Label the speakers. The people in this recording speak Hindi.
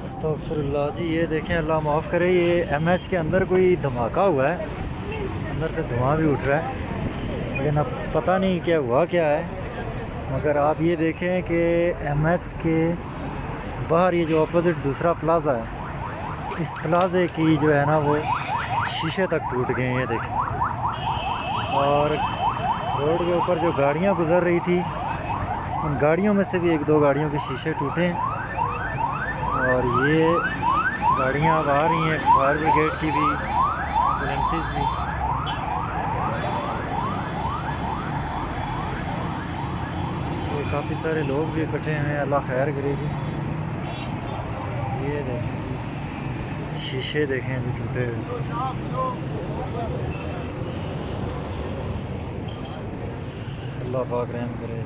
Speaker 1: अस्तगफुरुल्लाह जी, ये देखें, अल्लाह माफ़ करे, ये एमएच के अंदर कोई धमाका हुआ है। अंदर से धुआं भी उठ रहा है, लेकिन अब पता नहीं क्या हुआ क्या है। मगर आप ये देखें कि एमएच के बाहर ये जो अपोजिट दूसरा प्लाज़ा है, इस प्लाज़े की जो है ना वो शीशे तक टूट गए हैं, ये देखें। और रोड के ऊपर जो गाड़ियाँ गुज़र रही थी, उन गाड़ियों में से भी एक दो गाड़ियों के शीशे टूटे हैं। और ये गाड़ियाँ अब आ रही हैं, फायर ब्रिगेड की भी, एम्बुलेंसेस भी। ये काफ़ी सारे लोग भी इकट्ठे हैं, अल्लाह खैर करे जी। ये देखें जी, शीशे देखें जी टूटे हुए। अल्लाह पाक रहम करे।